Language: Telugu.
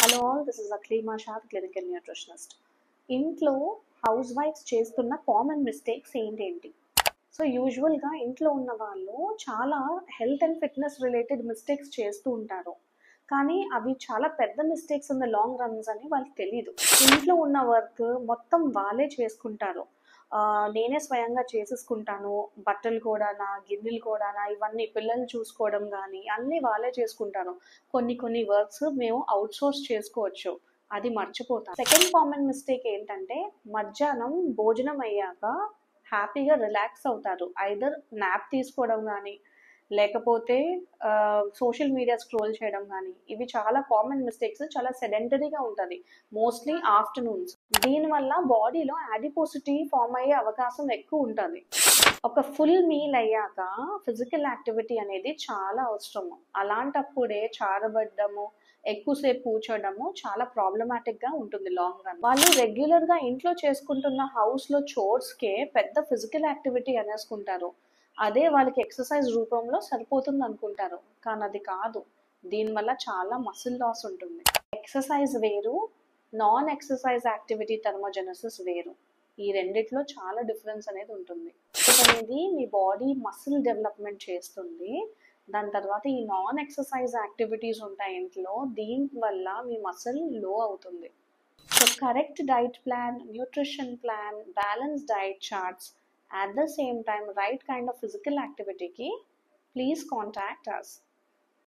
Hello all, this is Aklima Shah, clinical nutritionist. ఇంట్లో హౌస్ వైఫ్స్ చేస్తున్న కామన్ మిస్టేక్స్ ఏంటేంటి? సో యూజువల్గా ఇంట్లో ఉన్న వాళ్ళు చాలా health and fitness related mistakes చేస్తూ ఉంటారు. కానీ అవి చాలా పెద్ద mistakes in the long runs అని వాళ్ళకి తెలియదు. ఇంట్లో ఉన్న వర్క్ మొత్తం వాళ్ళే చేసుకుంటారు. నేనే స్వయంగా చేసేసుకుంటాను. బట్టలు కూడానా, గిన్నెలు కూడానా, ఇవన్నీ పిల్లల్ని చూసుకోవడం కానీ అన్నీ వాళ్ళే చేసుకుంటాను. కొన్ని వర్క్స్ మేము అవుట్సోర్స్ చేసుకోవచ్చు, అది మర్చిపోతాం. సెకండ్ కామన్ మిస్టేక్ ఏంటంటే మధ్యాహ్నం భోజనం అయ్యాక హ్యాపీగా రిలాక్స్ అవుతారు. ఐదర్ నాప్ తీసుకోవడం కానీ లేకపోతే సోషల్ మీడియా స్క్రోల్ చేయడం కానీ, ఇవి చాలా కామన్ మిస్టేక్స్. చాలా సెడెంటరీగా ఉంటుంది మోస్ట్లీ ఆఫ్టర్నూన్స్. దీనివల్ల బాడీలో యాడిపోసిటీ ఫామ్ అయ్యే అవకాశం ఎక్కువ ఉంటుంది. ఒక ఫుల్ మీల్ అయ్యాక ఫిజికల్ యాక్టివిటీ అనేది చాలా అవసరము. అలాంటప్పుడే చారబడ్డము, ఎక్కువసేపు కూర్చోడము చాలా ప్రాబ్లమాటిక్గా ఉంటుంది లాంగ్ రన్. వాళ్ళు రెగ్యులర్గా ఇంట్లో చేసుకుంటున్న హౌస్లో చోర్స్కే పెద్ద ఫిజికల్ యాక్టివిటీ అనేసుకుంటారు. అదే వాళ్ళకి ఎక్సర్సైజ్ రూపంలో సరిపోతుంది అనుకుంటారు, కానీ అది కాదు. దీనివల్ల చాలా మసిల్ లాస్ ఉంటుంది. ఎక్సర్సైజ్ వేరు, నాన్ ఎక్సర్సైజ్ యాక్టివిటీ థర్మోజెనసిస్ వేరు. ఈ రెండిట్లో చాలా డిఫరెన్స్ అనేది ఉంటుంది. అనేది మీ బాడీ మసిల్ డెవలప్మెంట్ చేస్తుంది. దాని తర్వాత ఈ నాన్ ఎక్సర్సైజ్ యాక్టివిటీస్ ఉంటాయి ఇంట్లో, దీనివల్ల మీ మసిల్ లో అవుతుంది. So correct diet plan, nutrition plan, balance diet charts, at the same time right kind of physical activity ki, please contact us.